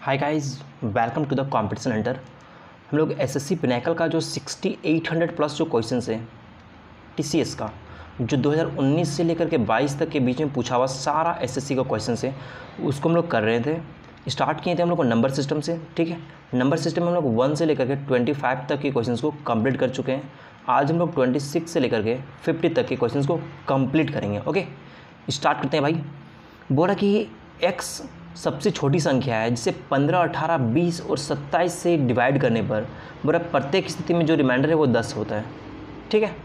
Hi guys, welcome to the competition hunter. हम लोग SSC Pinnacle का जो 6800 प्लस जो क्वेश्चंस है टीसीएस का, जो 2019 से लेकर के 22 तक के बीच में पूछा हुआ सारा एसएससी का क्वेश्चंस है, उसको हम लोग कर रहे थे। स्टार्ट किए थे हम लोग नंबर सिस्टम से। ठीक है, नंबर सिस्टम में हम लोग 1 से लेकर के 25 तक के क्वेश्चंस को कंप्लीट कर चुके हैं। आज हम लोग 26 से लेकर के 50 तक के क्वेश्चंस को कंप्लीट करेंगे। ओके, स्टार्ट करते हैं भाई। बोला कि एक्स सबसे छोटी संख्या है जिसे 15, 18, 20 और 27 से डिवाइड करने पर बोला प्रत्येक स्थिति में जो रिमाइंडर है वो 10 होता है। ठीक है,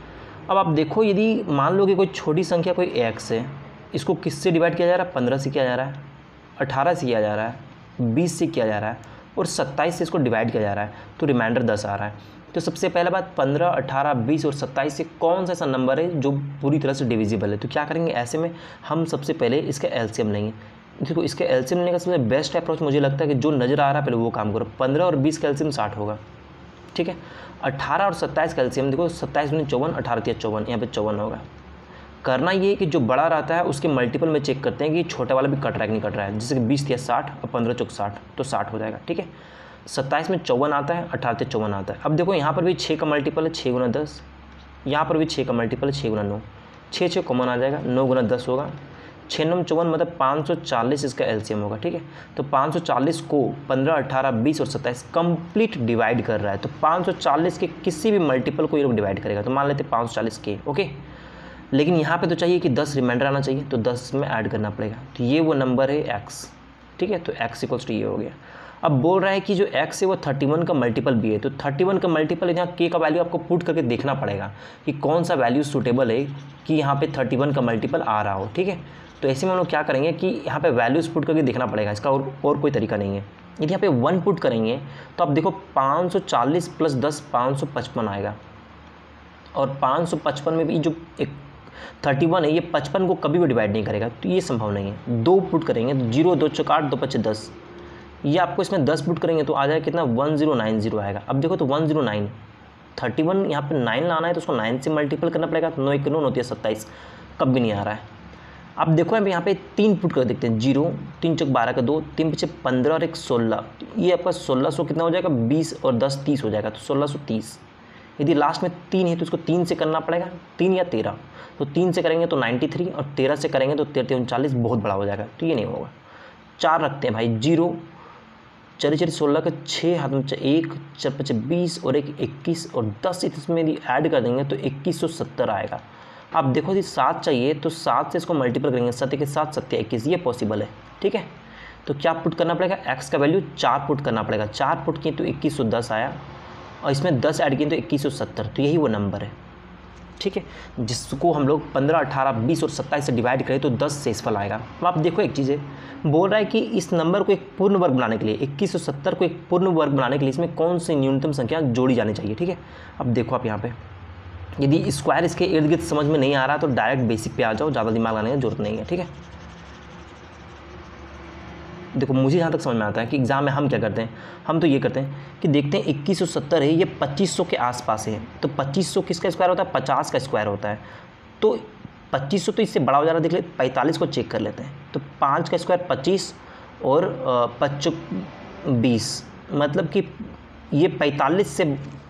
अब आप देखो, यदि मान लो कि कोई छोटी संख्या कोई एक्स है, इसको किससे डिवाइड किया जा रहा है? 15 से किया जा रहा है, 18 से किया जा रहा है, 20 से किया जा रहा है और 27 से इसको डिवाइड किया जा रहा है, तो रिमाइंडर 10 आ रहा है। तो सबसे पहला बात, 15, 18, 20 और 27 से कौन सा ऐसा नंबर है जो पूरी तरह से डिविजिबल है? तो क्या करेंगे, ऐसे में हम सबसे पहले इसका एलसीएम लेंगे। देखो, इसके एलसीएम लेने का सबसे बेस्ट अप्रोच मुझे लगता है कि जो नज़र आ रहा है पहले वो काम करो। 15 और 20 का एलसीएम 60 होगा। ठीक है, 18 और 27 का एलसीएम देखो, 27 में 54, 18 या 54, यहाँ पे 54 होगा। करना ये है कि जो बड़ा रहता है उसके मल्टीपल में चेक करते हैं कि छोटा वाला भी कट रहा है कि नहीं कट रहा है। जैसे कि 20 या 60 और 15 चौक 60, तो 60 हो जाएगा। ठीक है, 27 में 54 आता है, 18 से 54 आता है। अब देखो, यहाँ पर भी 6 का मल्टीपल है 6 गुना 10, यहाँ पर भी 6 का मल्टीपल है 6 गुना 9, 6 कॉमन आ जाएगा, 9 गुना 10 होगा, 6 9 54 मतलब 540 इसका एलसीएम होगा। ठीक है, तो 540 को 15, 18, 20 और 27 कंप्लीट डिवाइड कर रहा है, तो 540 के किसी भी मल्टीपल को ये लोग डिवाइड करेगा। तो मान लेते 540 के। ओके, लेकिन यहाँ पे तो चाहिए कि 10 रिमाइंडर आना चाहिए, तो 10 में ऐड करना पड़ेगा। तो ये वो नंबर है एक्स। ठीक है, तो एक्स इक्वल्स टू ये हो गया। अब बोल रहा है कि जो एक्स है वो 31 का मल्टीपल भी है, तो 31 का मल्टीपल यहाँ के का वैल्यू आपको पुट करके देखना पड़ेगा कि कौन सा वैल्यू सूटेबल है कि यहाँ पे 31 का मल्टीपल आ रहा हो। ठीक है, तो ऐसे में हम लोग क्या करेंगे कि यहाँ पे वैल्यूज पुट करके देखना पड़ेगा, इसका और कोई तरीका नहीं है। यदि यहाँ पे 1 पुट करेंगे तो आप देखो 540 प्लस 10 555 आएगा, और 555 में भी जो एक 31 है ये 55 को कभी भी डिवाइड नहीं करेगा, तो ये संभव नहीं है। 2 पुट करेंगे तो 0 2 चौक 8 2 5 10, ये आपको इसमें 10 पुट करेंगे तो आ जाएगा कितना, 1090 आएगा। अब देखो, तो 109, 31 यहाँ पे 9 लाना है तो उसको 9 से मल्टीपल करना पड़ेगा, तो 9 1 9 होती है 27, कब भी नहीं आ रहा है। अब देखो यहाँ पे 3 पुट कर देखते हैं, 0 3 चौक 12 का 2, 3 पीछे 15 और 1 16, ये आपका 1600 कितना हो जाएगा, 20 और 10 30 हो जाएगा, तो 1630। यदि लास्ट में 3 है तो इसको 3 से करना पड़ेगा, 3 या 13, तो 3 से करेंगे तो 93 और 13 से करेंगे तो 13 39, बहुत बड़ा हो जाएगा, तो ये नहीं होगा। 4 रखते हैं भाई, 0 चलिए 16 का 6 हाथ में 1 4 5 20 और 1 21 और 10 इसमें यदि ऐड कर देंगे तो 2170 आएगा। अब देखो, यदि 7 चाहिए तो 7 से इसको मल्टीपल करेंगे, 7 के साथ 7 21, ये पॉसिबल है। ठीक है, तो क्या पुट करना पड़ेगा, एक्स का वैल्यू 4 पुट करना पड़ेगा। 4 पुट किए तो 2110 आया, और इसमें 10 ऐड किए तो 2170, तो यही वो नंबर है। ठीक है, जिसको हम लोग 15, 18, 20 और 27 से डिवाइड करें तो 10 शेषफल आएगा। अब आप देखो, एक चीज़ है, बोल रहा है कि इस नंबर को एक पूर्ण वर्ग बनाने के लिए, 2170 को एक पूर्ण वर्ग बनाने के लिए इसमें कौन सी न्यूनतम संख्या जोड़ी जानी चाहिए। ठीक है, अब देखो आप यहाँ पे, यदि स्क्वायर इसके इर्द गिर्द समझ में नहीं आ रहा तो डायरेक्ट बेसिक पे आ जाओ, ज़्यादा दिमाग लगाने की जरूरत नहीं है। ठीक है, देखो, मुझे जहाँ तक समझ में आता है कि एग्ज़ाम में हम क्या करते हैं, हम तो ये करते हैं कि देखते हैं 2170 है, ये 2500 के आसपास है, तो 2500 किसका स्क्वायर होता है, 50 का स्क्वायर होता है। तो 2500 तो इससे बड़ा हो जा रहा है, देख ले 45 को चेक कर लेते हैं, तो 5 का स्क्वायर 25 और 5 20, मतलब कि ये 45 से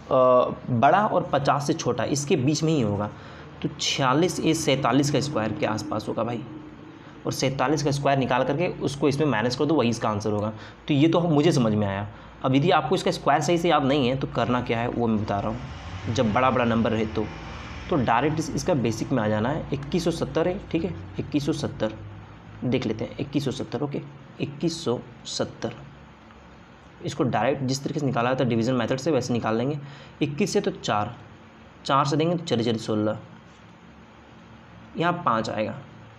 बड़ा और 50 से छोटा, इसके बीच में ही होगा, तो 46 ये 47 का स्क्वायर के आसपास होगा भाई, और 47 का स्क्वायर निकाल करके उसको इसमें माइनस कर दो, वही इसका आंसर होगा। तो ये तो मुझे समझ में आया। अब यदि आपको इसका स्क्वायर सही से याद नहीं है तो करना क्या है वो मैं बता रहा हूँ। जब बड़ा बड़ा नंबर रहे तो डायरेक्ट इसका बेसिक में आ जाना है। 2170 है, ठीक है, 2170 देख लेते हैं, 2170। ओके, 2170 इसको डायरेक्ट जिस तरीके से निकाला था डिवीज़न मेथड से वैसे निकाल लेंगे। 21 से तो 4 से देंगे तो चलिए 16, यहाँ 5 आएगा,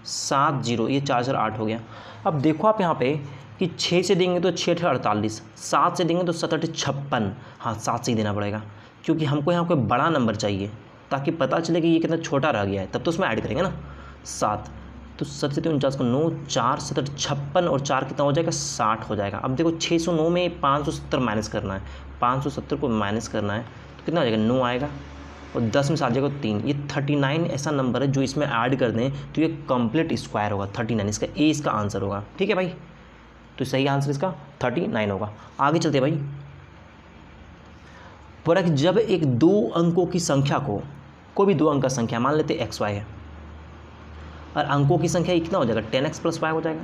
7 0, ये 4 4 8 हो गया। अब देखो आप यहाँ पे कि 6 से देंगे तो 6 48, 7 से देंगे तो 7 56, हाँ 7 से ही देना पड़ेगा क्योंकि हमको यहाँ कोई बड़ा नंबर चाहिए ताकि पता चले कि ये कितना छोटा रह गया है, तब तो उसमें ऐड करेंगे ना 7। तो 7 से 49 को 9, 4 7 56 और 4 कितना हो जाएगा, 60 हो जाएगा। अब देखो 609 में 570 माइनस करना है, 570 को माइनस करना है तो कितना हो जाएगा, 9 आएगा, और 10 में से आ जाएगा 3। ये 39 ऐसा नंबर है जो इसमें ऐड कर दें तो ये कंप्लीट स्क्वायर होगा 39, इसका ए इसका आंसर होगा। ठीक है भाई, तो सही आंसर इसका 39 होगा। आगे चलते भाई, बोला कि जब एक 2 अंकों की संख्या को, कोई भी 2 अंक का संख्या मान लेते एक्स वाई है, और अंकों की संख्या कितना हो जाएगा 10x + y हो जाएगा।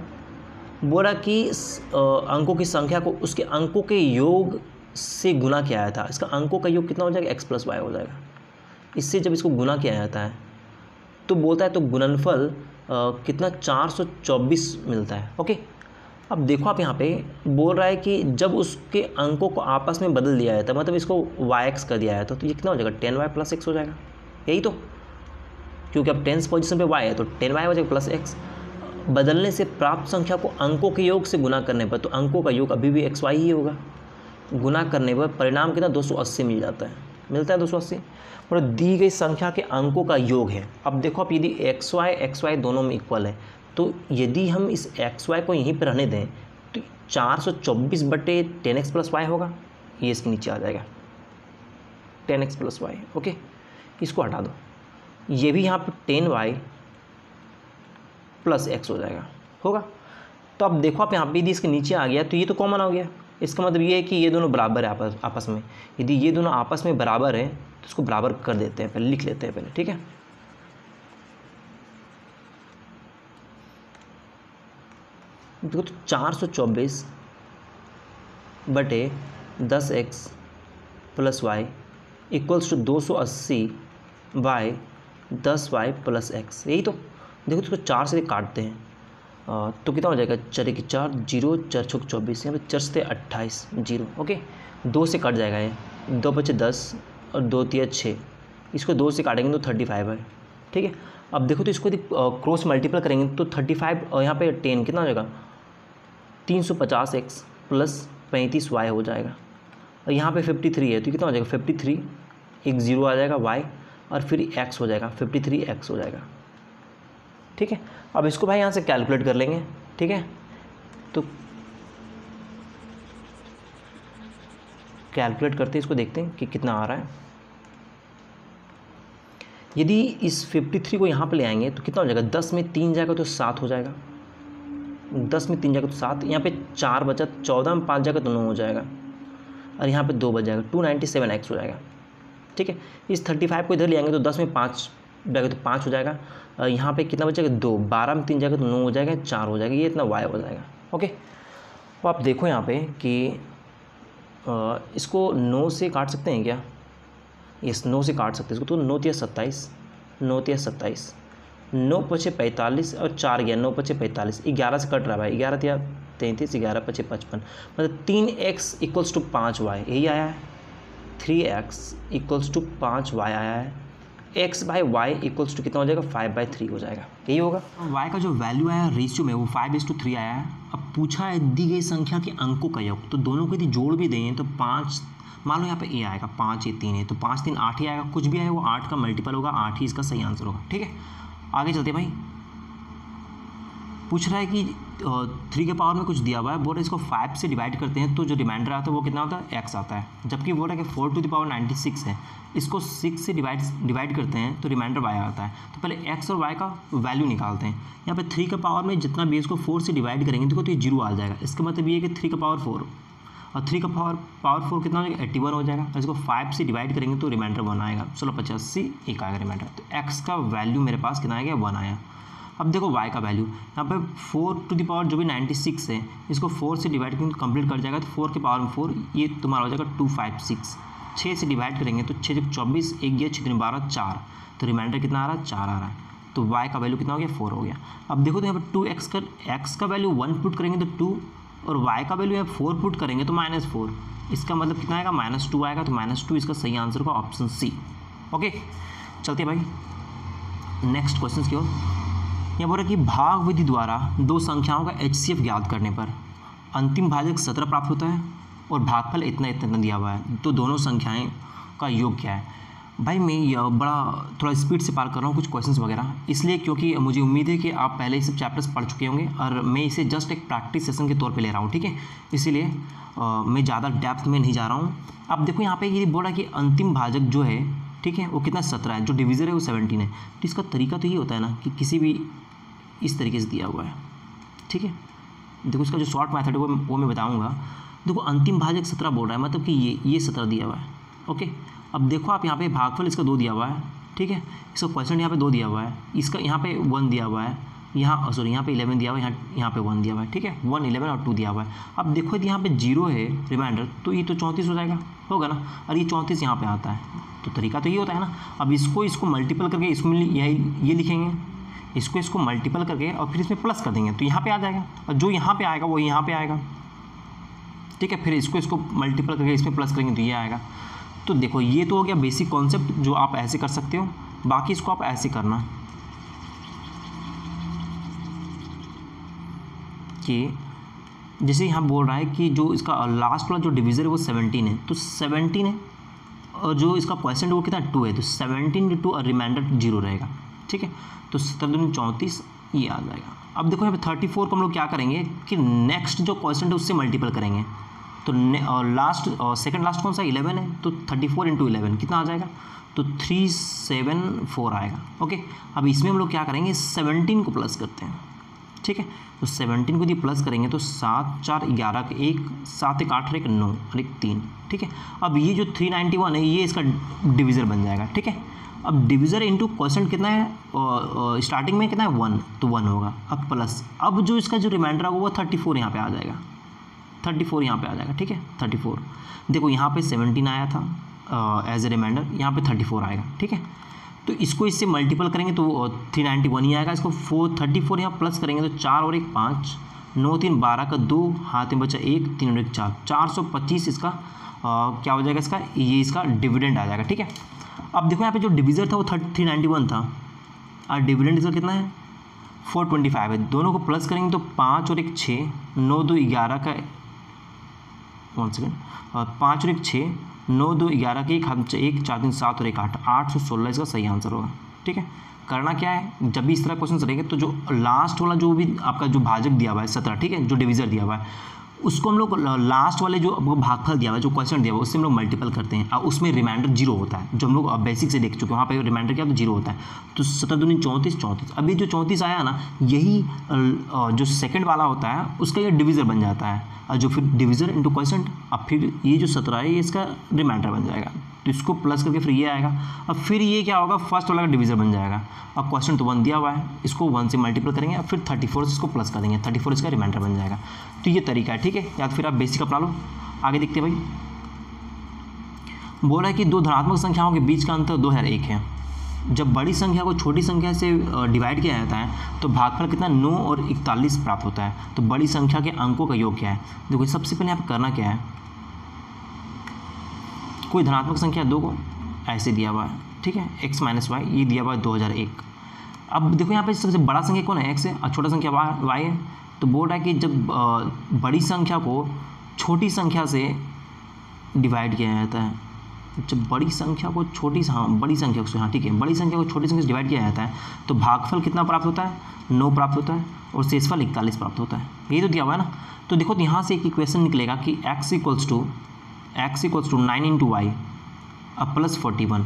बोला कि अंकों की संख्या को उसके अंकों के योग से गुना किया जाता है, इसका अंकों का योग कितना हो जाएगा x + y हो जाएगा। इससे जब इसको गुना किया जाता है तो बोलता है तो गुणनफल कितना 424 मिलता है। ओके, अब देखो आप यहाँ पे बोल रहा है कि जब उसके अंकों को आपस में बदल दिया जाता है, मतलब इसको yx कर दिया जाता है, तो ये कितना हो जाएगा 10y + x हो जाएगा। यही तो, क्योंकि अब 10th पोजीशन पे y है तो 10y हो जाएगा +x। बदलने से प्राप्त संख्या को अंकों के योग से गुना करने पर, तो अंकों का योग अभी भी xy ही होगा। गुना करने पर परिणाम कितना 280 मिल जाता है, मिलता है 280। और दी गई संख्या के अंकों का योग है। अब देखो, आप यदि xy दोनों में इक्वल है, तो यदि हम इस xy को यहीं पर रहने दें तो 424/10x + y होगा, ये इसके नीचे आ जाएगा 10x + y। ओके, इसको हटा दो, ये भी यहाँ पर 10y + x हो जाएगा, होगा। तो अब देखो, आप यहाँ पे यदि इसके नीचे आ गया तो ये तो कॉमन हो गया। इसका मतलब ये है कि ये दोनों बराबर है आपस में। यदि ये दोनों आपस में बराबर हैं तो इसको बराबर कर देते हैं, पहले लिख लेते हैं पहले, ठीक है। देखो तो 424/10x + y = 280/10y + x। यही तो, देखो तो इसको 4 से काटते हैं तो कितना हो जाएगा 4 × 4 0 4 × 24, यहाँ पे 4 से 28 0। ओके, 2 से कट जाएगा, ये 2 बचे 10 और 2 × 3 = 6, इसको 2 से काटेंगे तो 35 है, ठीक है। अब देखो तो इसको यदि क्रॉस मल्टीपल करेंगे तो 35 और यहाँ पे 10 कितना हो जाएगा 350x + 35y हो जाएगा। और यहाँ पे 53 है तो कितना हो जाएगा 53, एक 0 आ जाएगा y और फिर x हो जाएगा 53x हो जाएगा, ठीक है। अब इसको भाई यहाँ से कैलकुलेट कर लेंगे, ठीक है। तो कैलकुलेट करते इसको, देखते हैं कि कितना आ रहा है। यदि इस 53 को यहाँ पे ले आएंगे तो कितना हो जाएगा 10 में 3 जाएगा तो 7 हो जाएगा, 10 में 3 जाएगा तो 7, यहाँ पे 4 बचा, 14 में 5 जाएगा तो 9 हो जाएगा, और यहाँ पे 2 बच जाएगा 297x हो जाएगा, ठीक है। इस 35 को इधर ले आएंगे तो 10 में 5 जाएगा तो 5 हो जाएगा, यहाँ पे कितना बचेगा 2, 12 में 3 जाएगा तो 9 हो जाएगा, 4 हो जाएगा, ये इतना y हो जाएगा। ओके, तो आप देखो यहाँ पे कि इसको 9 से काट सकते हैं क्या, इस 9 से काट सकते हैं इसको, तो 9 × 3 = 27, 9 × 3 = 27, 9 × 5 = 45 और 4 गया 9 × 5 = 45, 11 से कट रहा है भाई, 11 × 3 = 33, 11 × 5 = 55, मतलब 3x = 5y, यही आया है। 3x = 5y आया है। x/y = कितना हो जाएगा 5/3 हो जाएगा, यही होगा। y का जो वैल्यू आया रेशियो में वो 5:3 आया है। अब पूछा है दी गई संख्या के अंकों का योग, तो दोनों को यदि जोड़ भी दें तो 5, मान लो यहाँ पे a आएगा 5, ये 3 है तो 5 × 3 = 8 ही आएगा, कुछ भी आए वो 8 का मल्टीपल होगा, 8 ही इसका सही आंसर होगा, ठीक है। आगे चलते भाई, पूछ रहा है कि 3 के पावर में कुछ दिया हुआ है, बोल रहा है इसको 5 से डिवाइड करते हैं तो जो रिमाइंडर आता है वो कितना होता है x आता है, जबकि बोल रहा है कि 4⁴96 है, इसको 6 से डिवाइड करते हैं तो रिमाइंडर y आता है। तो पहले x और y का वैल्यू निकालते हैं। यहाँ पे 3 के पावर में जितना भी इसको 4 से डिवाइड करेंगे तो ये 0 आ जाएगा, इसका मतलब ये है कि 3 का पावर 4 और 3 का पावर 4 कितना हो जाएगा 81 हो जाएगा, और इसको 5 से डिवाइड करेंगे तो रिमाइंडर 1 आएगा, 1685 1 आएगा रिमाइंडर। तो x का वैल्यू मेरे पास कितना आ गया 1 आया। अब देखो y का वैल्यू, यहाँ पे 4 जो भी 96 है, इसको 4 से डिवाइड करेंगे तो कंप्लीट कर जाएगा, तो 4 के पावर में 4, ये तुम्हारा हो जाएगा 256। 6 से डिवाइड करेंगे तो 6 × 24, 1 गया 6 × 12 4, तो रिमाइंडर कितना आ रहा है 4 आ रहा है, तो y का वैल्यू कितना हो गया 4 हो गया। अब देखो तो यहाँ पर 2x का वैल्यू 1 पुट करेंगे तो 2, और y का वैल्यू यहाँ 4 पुट करेंगे तो -4, इसका मतलब कितना आएगा -2 आएगा, तो -2 इसका सही आंसर होगा ऑप्शन सी। ओके, चलते हैं भाई नेक्स्ट क्वेश्चन की ओर। यहाँ बोल रहा है कि भाग विधि द्वारा दो संख्याओं का HCF ज्ञात करने पर अंतिम भाजक 17 प्राप्त होता है और भागफल इतना इतना दिया हुआ है, तो दोनों संख्याएं का योग क्या है। भाई मैं यह बड़ा थोड़ा स्पीड से पार कर रहा हूँ कुछ क्वेश्चंस वगैरह, इसलिए क्योंकि मुझे उम्मीद है कि आप पहले ही सब चैप्टर्स पढ़ चुके होंगे और मैं इसे जस्ट एक प्रैक्टिस सेशन के तौर पे ले रहा हूँ, ठीक है। इसीलिए मैं ज़्यादा डेप्थ में नहीं जा रहा हूँ। अब देखो यहाँ पे ये बोल रहा है कि अंतिम भाजक जो है, ठीक है, वो कितना 17 है, जो डिविज़र है वो 17 है। तो इसका तरीका तो ये होता है ना कि किसी भी इस तरीके से दिया हुआ है, ठीक है, देखो इसका जो शॉर्ट मेथड है वो मैं बताऊँगा। देखो अंतिम भाजक 17 बोल रहा है, मतलब कि ये 17 दिया हुआ है। ओके, अब देखो आप यहाँ पे भागफल इसका 2 दिया हुआ है, ठीक है, इसका क्वेश्चन यहाँ पे 2 दिया हुआ है, इसका यहाँ पे 1 दिया हुआ है, यहाँ सॉरी यहाँ पे 11 दिया हुआ है, यहाँ पे 1 दिया हुआ है, ठीक है, 1 11 और 2 दिया हुआ है। अब देखो यदि यहाँ पे 0 है रिमाइंडर, तो ये तो 34 हो जाएगा, होगा ना, और ये 34 यहाँ पे आता है, तो तरीका तो ये होता है ना। अब इसको मल्टीपल करके इसमें ये लिखेंगे, इसको मल्टीपल करके और फिर इसमें प्लस कर देंगे, तो यहाँ पे आ जाएगा, और जो यहाँ पे आएगा वो यहाँ पे आएगा, ठीक है, फिर इसको मल्टीपल करके इसमें प्लस करेंगे तो ये आएगा। तो देखो ये तो हो गया बेसिक कॉन्सेप्ट जो आप ऐसे कर सकते हो, बाकी इसको आप ऐसे करना कि जैसे यहाँ बोल रहा है कि जो इसका लास्ट वाला जो डिविज़र है वो 17 है, तो 17 है, और जो इसका क्वेश्चन है वो कितना 2 है, तो 17 टू और रिमाइंडर 0 रहेगा, ठीक है, तो 17 34 ये आ जाएगा। अब देखो यहाँ पे 34 को हम लोग क्या करेंगे कि नेक्स्ट जो क्वेश्चन है उससे मल्टीपल करेंगे, तो लास्ट सेकंड लास्ट कौन सा 11 है, तो 34 इंटू 11 कितना आ जाएगा, तो 374 आएगा। ओके, अब इसमें हम लोग क्या करेंगे 17 को प्लस करते हैं, ठीक है, तो 17 को यदि प्लस करेंगे तो 7 4 11 के 1 7 1 8 1 9 और 1 3, ठीक है। अब ये जो 391 है ये इसका डिविज़र बन जाएगा, ठीक है। अब डिविज़र इंटू क्वेश्चन कितना है, स्टार्टिंग में कितना है 1, तो 1 होगा, अब प्लस, अब जो इसका जो रिमाइंडर होगा वो 34 यहाँ पे आ जाएगा, 34 यहाँ पे आ जाएगा, ठीक है, 34। देखो यहाँ पे 17 आया था एज ए रिमाइंडर, यहाँ पे 34 आएगा, ठीक है, तो इसको इससे मल्टीपल करेंगे तो 391 ही आएगा, इसको 34 यहाँ प्लस करेंगे तो 4 और 1 5 9 3 12 का 2 हाथ में बचा 1 3 और 1 4 425 इसका क्या हो जाएगा, इसका ये इसका डिविडेंड आ जाएगा, ठीक है। अब देखो यहाँ पे जो डिविज़र था वो 391 था, और डिविडेंड इसका कितना है 425 है, दोनों को प्लस करेंगे तो 5 और 1 6 9 2 11 का 1 सेकेंड, 5 और 1 6 9 2 11 के 1 4 3 7 और 1 8 816 इसका सही आंसर होगा, ठीक है। करना क्या है, जब भी इस तरह क्वेश्चन रहेंगे तो जो लास्ट वाला जो भी आपका जो भाजक दिया हुआ है 17, ठीक है, जो डिविज़र दिया हुआ है उसको हम लोग लास्ट वाले जो भागफल दिया हुआ है जो क्वेश्चन दिया हुआ है उससे हम लोग मल्टीपल करते हैं, और उसमें रिमाइंडर 0 होता है, जो हम लोग बेसिक से देख चुके हैं, वहाँ पे रिमाइंडर क्या तो 0 होता है, तो 17 दूनी 34 34। अभी जो 34 आया ना यही जो सेकंड वाला होता है उसका ये डिविज़र बन जाता है, और जो फिर डिविज़र इंटू क्वेश्चन, अब फिर ये जो 17 है ये इसका रिमाइंडर बन जाएगा, तो इसको प्लस करके फिर ये आएगा, अब फिर ये क्या होगा फर्स्ट वाला का डिविज़र बन जाएगा। अब क्वेश्चन तो 1 दिया हुआ है, इसको 1 से मल्टीपल करेंगे, अब फिर 34 से इसको प्लस कर देंगे, 34 इसका रिमाइंडर बन जाएगा। तो ये तरीका है, ठीक है, या तो फिर आप बेसिक अपना लो। आगे देखते हैं भाई, बोला है कि दो धनात्मक संख्याओं के बीच का अंतर 2 और 1 है, जब बड़ी संख्या को छोटी संख्या से डिवाइड किया जाता है तो भागफल कितना 9 और 41 प्राप्त होता है, तो बड़ी संख्या के अंकों का योग क्या है। देखो सबसे पहले यहाँ पर करना क्या है, कोई धनात्मक संख्या 2 को ऐसे दिया हुआ है, ठीक है, x माइनस वाई ये दिया हुआ है 2001। अब देखो यहाँ पे सबसे बड़ा संख्या कौन है x है और छोटा संख्या y है, तो बोल रहा है कि जब बड़ी संख्या को छोटी संख्या से डिवाइड किया जाता है, जब बड़ी संख्या को छोटी बड़ी संख्या से ठीक है बड़ी संख्या को छोटी संख्या से डिवाइड किया जाता है तो भागफल कितना प्राप्त होता है 9 प्राप्त होता है और शेषफल 41 प्राप्त होता है, यही तो दिया हुआ है ना। तो देखो यहाँ से एक इक्वेशन निकलेगा कि x equals to 9 into y अब प्लस 41,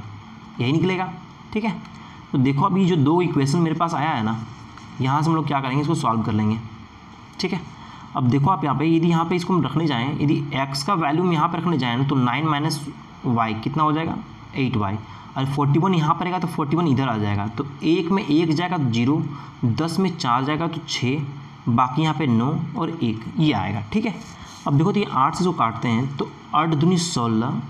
यही निकलेगा, ठीक है। तो देखो अभी जो 2 इक्वेशन मेरे पास आया है ना, यहाँ से हम लोग क्या करेंगे इसको सॉल्व कर लेंगे, ठीक है। अब देखो आप यहाँ पे यदि यहाँ पे इसको हम रखने जाएँ, यदि x का वैल्यू हम यहाँ पे रखने जाएँ तो 9 माइनस वाई कितना हो जाएगा 8y, और 41 यहाँ पर रहेगा तो 41 इधर आ जाएगा, तो 1 में 1 जाएगा तो 0, 10 में 4 जाएगा तो 6, बाकी यहाँ पे 9 और 1 ये आएगा, ठीक है। अब देखो तो ये 8 से जो काटते हैं तो 8 दूनी 16,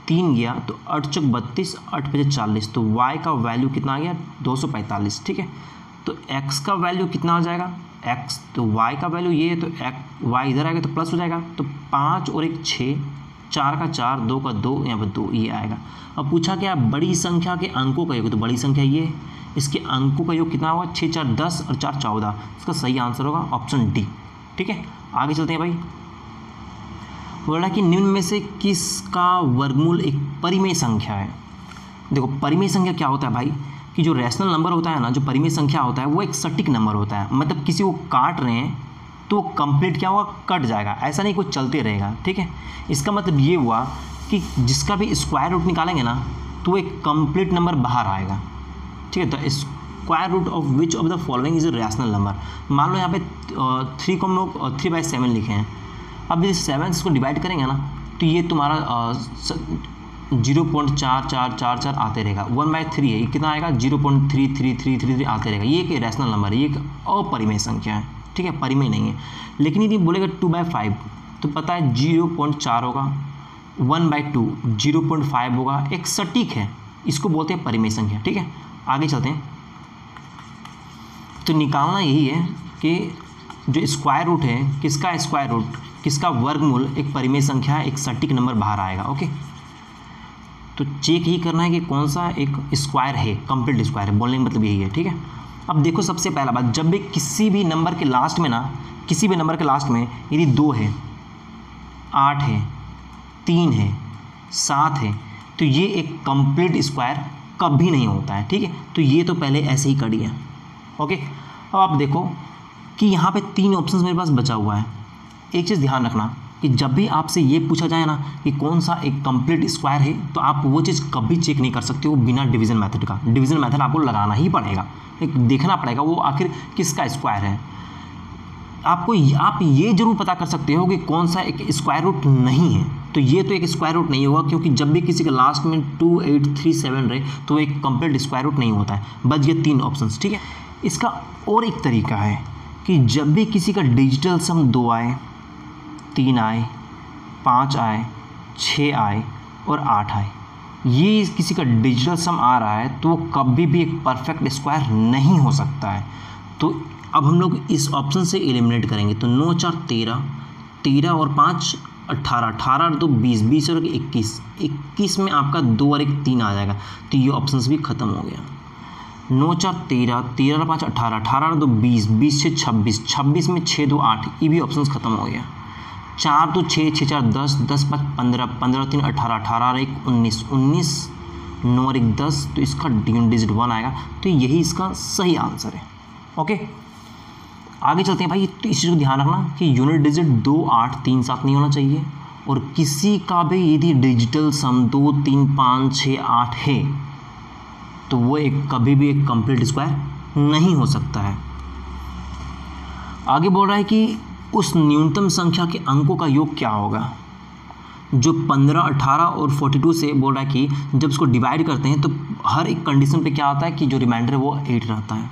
3 गया तो 8 चौक 32, 8 पचे 40, तो y का वैल्यू कितना आ गया 245, ठीक है। तो x का वैल्यू कितना हो जाएगा x, तो y का वैल्यू ये है तो y इधर आएगा तो प्लस हो जाएगा, तो 5 और 1 6, 4 का 4, 2 का 2, यहाँ पर 2 ये आएगा। अब पूछा क्या बड़ी संख्या के अंकों का योग, तो बड़ी संख्या ये इसके अंकों का योग कितना होगा 6 4 10 और 4 14, इसका सही आंसर होगा ऑप्शन डी, ठीक है। आगे चलते हैं भाई, बोल रहा है कि निम्न में से किसका वर्गमूल एक परिमेय संख्या है। देखो परिमेय संख्या क्या होता है भाई, कि जो रैशनल नंबर होता है ना, जो परिमेय संख्या होता है वो एक सटीक नंबर होता है, मतलब किसी को काट रहे हैं तो कंप्लीट क्या होगा कट जाएगा, ऐसा नहीं कुछ चलते रहेगा, ठीक है। इसका मतलब ये हुआ कि जिसका भी स्क्वायर रूट निकालेंगे ना तो एक कंप्लीट नंबर बाहर आएगा, ठीक है। तो square root of which of the following is a rational number. मान लो यहाँ पे 3 को हम लोग 3/7 लिखे हैं। अब ये 7 इसको डिवाइड करेंगे ना तो ये तुम्हारा 0.4444 आते रहेगा। 1/3 है, ये कितना आएगा 0.33333 आते रहेगा। ये एक रैशनल नंबर है, ये एक अपरिमेय संख्या है, ठीक है, परिमेय नहीं है। लेकिन यदि बोलेगा 2/5 तो पता है 0.4 होगा, 1/2 0.5 होगा, एक सटीक है, इसको बोलते हैं परिमेय संख्या, ठीक है। आगे चलते हैं। तो निकालना यही है कि जो स्क्वायर रूट है, किसका स्क्वायर रूट, किसका वर्गमूल एक परिमेय संख्या है, एक सटीक नंबर बाहर आएगा। ओके, तो चेक ही करना है कि कौन सा एक स्क्वायर है, कंप्लीट स्क्वायर है, बोलने का मतलब यही है, ठीक है। अब देखो सबसे पहला बात, जब भी किसी भी नंबर के लास्ट में ना, किसी भी नंबर के लास्ट में यदि 2 है, 8 है, 3 है, 7 है, तो ये एक कंप्लीट स्क्वायर कभी नहीं होता है, ठीक है। तो ये तो पहले ऐसे ही करिए। ओके, अब आप देखो कि यहाँ पे 3 ऑप्शंस मेरे पास बचा हुआ है। एक चीज़ ध्यान रखना कि जब भी आपसे ये पूछा जाए ना कि कौन सा एक कंप्लीट स्क्वायर है, तो आप वो चीज़ कभी चेक नहीं कर सकते हो बिना डिवीज़न मेथड का। डिवीज़न मेथड आपको लगाना ही पड़ेगा, एक देखना पड़ेगा वो आखिर किसका स्क्वायर है। आप ये जरूर पता कर सकते हो कि कौन सा एक स्क्वायर रूट नहीं है। तो ये तो एक स्क्वायर रूट नहीं होगा, क्योंकि जब भी किसी के लास्ट में 2, 8, 3, 7 रहे तो एक कंप्लीट स्क्वायर रूट नहीं होता है। बच गए 3 ऑप्शंस, ठीक है। इसका और एक तरीका है कि जब भी किसी का डिजिटल सम 2 आए, 3 आए, 5 आए, 6 आए और 8 आए, ये किसी का डिजिटल सम आ रहा है तो कभी भी एक परफेक्ट स्क्वायर नहीं हो सकता है। तो अब हम लोग इस ऑप्शन से एलिमिनेट करेंगे। तो 9 4 13, 13 और 5 18, 18 और 2 20, 20 और 21, 21 में आपका 2 और 1 3 आ जाएगा। तो ये ऑप्शंस भी खत्म हो गया। 9 4 13, 13 और 5 18, 18 और 2 20, 20 से 26, 26 में 6 2 8, ये भी ऑप्शंस खत्म हो गया। 4 2 6, 6 4 10, 10 5 15, 15 और 3 18, 18 और 1 19, 19 9 और 1 10, तो इसका डिजिट 1 आएगा। तो यही इसका सही आंसर है। ओके, आगे चलते हैं भाई। तो इस चीज़ को ध्यान रखना कि यूनिट डिजिट 2 8 3 7 नहीं होना चाहिए, और किसी का भी यदि डिजिटल सम 2 3 5 6 8 है तो वो एक कभी भी एक कंप्लीट स्क्वायर नहीं हो सकता है। आगे बोल रहा है कि उस न्यूनतम संख्या के अंकों का योग क्या होगा। जो 15, 18 और 42 से बोल रहा है कि जब इसको डिवाइड करते हैं तो हर एक कंडीशन पे क्या आता है कि जो रिमाइंडर है वो 8 रहता है।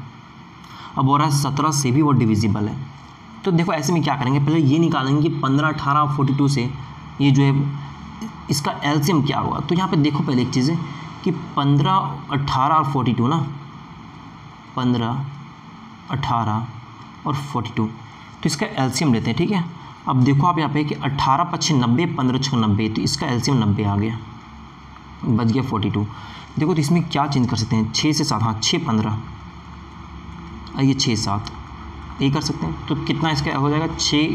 अब बोल रहा है 17 से भी वो डिविजिबल है। तो देखो ऐसे में क्या करेंगे, पहले ये निकालेंगे कि 15, 18 और 42 से ये जो है इसका एलसीएम क्या होगा। तो यहाँ पे देखो पहले एक चीज़ है कि 15, 18 और 42 ना, 15, 18 और 42, तो इसका एलसीएम लेते हैं, ठीक है। अब देखो आप यहाँ पे कि 18 5 90, 15 6 90, तो इसका एलसीएम 90 आ गया, बच गया 42। देखो तो इसमें क्या चेंज कर सकते हैं, 6 से 7, हाँ 6 15, ये 6 7, ये कर सकते हैं। तो कितना इसका हो जाएगा, 6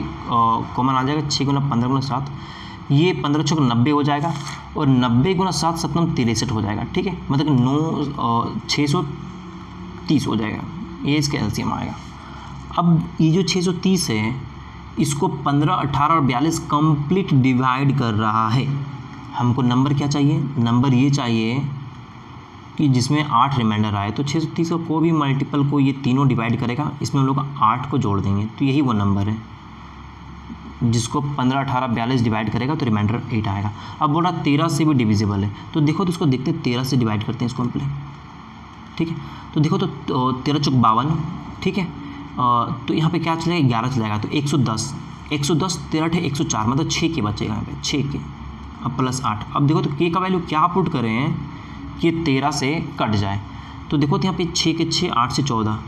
कॉमन आ जाएगा, 6 गुना 15 गुना 7, ये 15 6 90 हो जाएगा, और 90 गुना 7 7 63 हो जाएगा, ठीक है। मतलब 630 हो जाएगा, ये इसका एलसीएम आएगा। अब ये जो 630 है इसको 15, 18 और 42 कंप्लीट डिवाइड कर रहा है। हमको नंबर क्या चाहिए, नंबर ये चाहिए कि जिसमें 8 रिमाइंडर आए। तो 630 का कोई भी मल्टीपल को ये तीनों डिवाइड करेगा, इसमें हम लोग 8 को जोड़ देंगे, तो यही वो नंबर है जिसको 15, 18, 42 डिवाइड करेगा तो रिमाइंडर 8 आएगा। अब बोल रहा 13 से भी डिविजिबल है, तो देखो तो इसको देखते हैं, 13 से डिवाइड करते हैं इसको हम पहले, ठीक है। तो देखो तो 13 चौक 52, ठीक है। तो यहाँ पे क्या चलेगा, 11 चलेगा, तो 110, 110 13 थे 104, मतलब 6 के बचेगा यहाँ पे, 6 के, अब प्लस 8। अब देखो तो के का वैल्यू क्या पुट करें हैं कि 13 से कट जाए। तो देखो तो यहाँ पे 6 के 6, 8 से 14,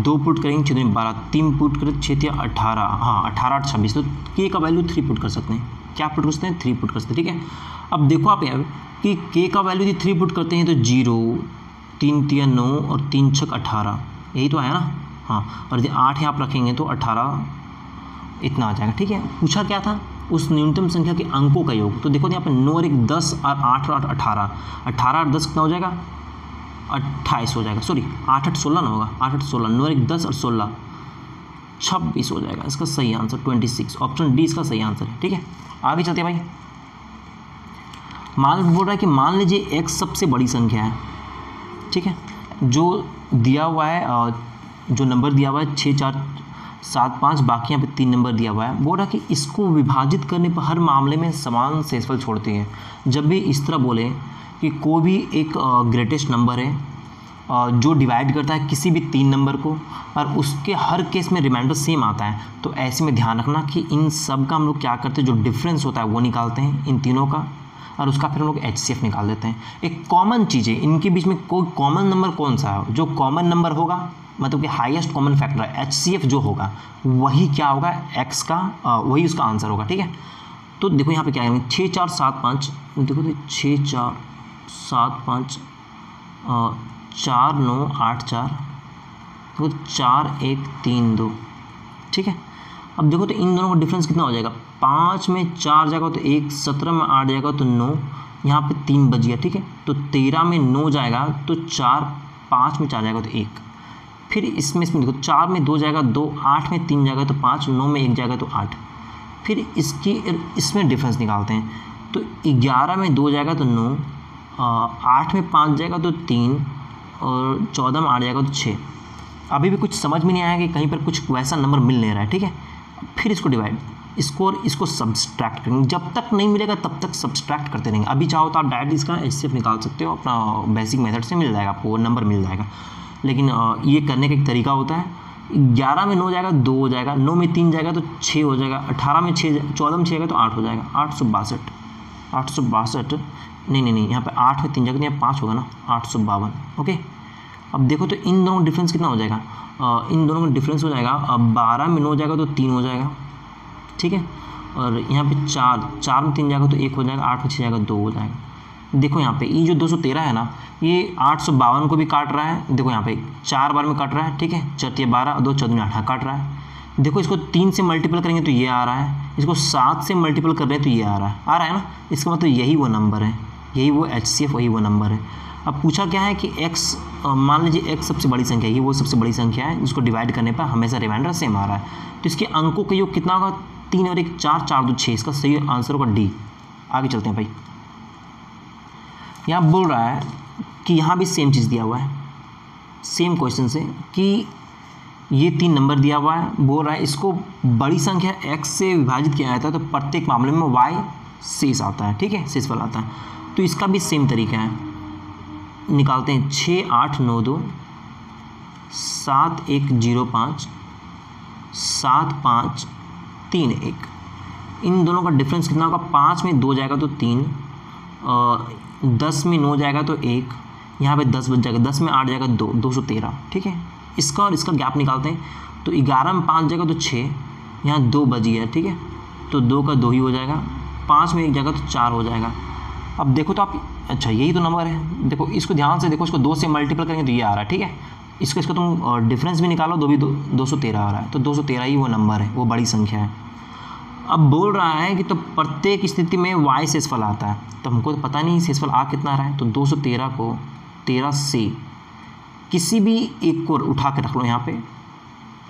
2 पुट करेंगे 6 में 12, 3 पुट करें 6 थे 18, हाँ 18 8 26, तो के का वैल्यू 3 पुट कर सकते हैं। क्या पुट कर सकते हैं, 3 पुट कर सकते हैं, ठीक है। अब देखो आप यहाँ कि के का वैल्यू यदि 3 पुट करते हैं तो 0, 3 3 9 और 3 6 18, यही तो आया ना, हाँ। और यदि 8 यहाँ आप रखेंगे तो 18 इतना आ जाएगा, ठीक है। पूछा क्या था, उस न्यूनतम संख्या के अंकों का योग। तो देखो यहाँ पे 9 और 1 10 और 8 और 18, 18 और 10 कितना हो जाएगा, 28 हो जाएगा, सॉरी 8 8 16 ना होगा, 8 8 16, 9 और 1 10 और 16 26 हो जाएगा। इसका सही आंसर 26, ऑप्शन डी इसका सही आंसर है, ठीक है। आगे चलते हैं भाई। बोल रहा है कि मान लीजिए x सबसे बड़ी संख्या है, ठीक है, जो दिया हुआ है जो नंबर दिया हुआ है 6 4 7 5, बाकी यहाँ पे 3 नंबर दिया हुआ है। बोल रहा कि इसको विभाजित करने पर हर मामले में समान शेषफल छोड़ते हैं। जब भी इस तरह बोले कि कोई भी एक ग्रेटेस्ट नंबर है जो डिवाइड करता है किसी भी 3 नंबर को और उसके हर केस में रिमाइंडर सेम आता है, तो ऐसे में ध्यान रखना कि इन सब का हम लोग क्या करते हैं, जो डिफरेंस होता है वो निकालते हैं इन तीनों का, और उसका फिर हम लोग HCF निकाल देते हैं। एक कॉमन चीज़ है इनके बीच में, कोई कॉमन नंबर कौन सा है, जो कॉमन नंबर होगा मतलब कि हाईएस्ट कॉमन फैक्टर है HCF जो होगा वही क्या होगा, x का वही उसका आंसर होगा। ठीक है, तो देखो यहाँ पे क्या है 6 4 7 5, देखो तो 6 4 7 5 4 9 8 4, देखो 4 1 3 2। ठीक है, अब देखो तो इन दोनों का डिफरेंस कितना हो जाएगा, 5 में 4 जाएगा तो 1, 17 में 8 जाएगा तो 9, यहाँ पे 3 बच गया। ठीक है, तो 13 में 9 जाएगा तो 4, 5 में 4 जाएगा तो 1, फिर इसमें देखो 4 में 2 जाएगा 2, 8 में 3 जाएगा तो 5, 9 में 1 जाएगा तो 8, फिर इसमें डिफरेंस निकालते हैं। तो 11 में 2 जाएगा तो 9, 8 में 5 जाएगा तो 3 और 14 में 8 जाएगा तो 6। अभी भी कुछ समझ में नहीं आया कि कहीं पर कुछ वैसा नंबर मिल नहीं रहा है। ठीक है, फिर इसको डिवाइड, इसको और इसको सब्सट्रैक्ट करेंगे, जब तक नहीं मिलेगा तब तक सब्सट्रैक्ट करते रहेंगे। अभी चाहो तो आप डायरेक्ट इसका HCF निकाल सकते हो, अपना बेसिक मेथड से मिल जाएगा आपको, वो नंबर मिल जाएगा। लेकिन ये करने का एक तरीका होता है, 11 में 9 जाएगा 2 हो जाएगा, 9 में 3 जाएगा तो 6 हो जाएगा, 18 में 6 14 में 6 जाएगा तो 8 हो जाएगा, 862 नहीं यहाँ पे 8 में 3 जाएगा तो यहाँ 5 होगा ना, 852। ओके, अब देखो तो इन दोनों का डिफरेंस कितना हो जाएगा, इन दोनों का डिफरेंस हो जाएगा 12 में 9 जाएगा तो 3 हो जाएगा। ठीक है, और यहाँ पे 4 में 3 जाएगा तो 1 हो जाएगा, 8 में 6 जाएगा 2 हो जाएगा। देखो यहाँ पे ये जो 213 है ना, ये 852 को भी काट रहा है। देखो यहाँ पे 4 बार में काट रहा है। ठीक है, 4 12 2 14 8 काट रहा है। देखो इसको 3 से मल्टीपल करेंगे तो ये आ रहा है, इसको 7 से मल्टीपल कर रहे हैं तो ये आ रहा है ना। इसका मतलब यही वो नंबर है, यही वो HCF वही वो नंबर है। अब पूछा क्या है कि x, मान लीजिए x सबसे बड़ी संख्या है, ये वो सबसे बड़ी संख्या है जिसको डिवाइड करने पर हमेशा रिमाइंडर सेम आ रहा है, तो इसके अंकों का योग कितना होगा, 3 और 1 4, 4 2 6, इसका सही आंसर होगा D। आगे चलते हैं भाई, यहाँ बोल रहा है कि यहाँ भी सेम चीज़ दिया हुआ है, सेम क्वेश्चन से कि ये 3 नंबर दिया हुआ है। बोल रहा है इसको बड़ी संख्या x से विभाजित किया जाता है तो प्रत्येक मामले में y शेष आता है। ठीक है, शेषफल आता है, तो इसका भी सेम तरीका है, निकालते हैं 6 8 9 2 7 1 0 5 7 5 3 1। इन दोनों का डिफरेंस कितना होगा, 5 में 2 जाएगा तो 3, 10 में 9 जाएगा तो 1, यहाँ पे 10 बच जाएगा, 10 में 8 जाएगा 2, 213। ठीक है, इसका और इसका गैप निकालते हैं, तो 11 में 5 जाएगा तो 6, यहाँ 2 बच गया। ठीक है, तो 2 का 2 ही हो जाएगा, 5 में 1 जाएगा तो 4 हो जाएगा। अब देखो तो आप, अच्छा यही तो नंबर है, देखो इसको ध्यान से देखो, इसको 2 से मल्टीपल करेंगे तो ये आ रहा है। ठीक है, इसको तुम डिफरेंस भी निकालो, 213 आ रहा है, तो 213 ही वो नंबर है, वो बड़ी संख्या है। अब बोल रहा है कि तो प्रत्येक स्थिति में y शेषफल आता है, तो हमको तो पता नहीं शेषफल आ कितना रहा है, तो 213 को 13 से किसी भी एक को उठा के रख लो यहाँ पे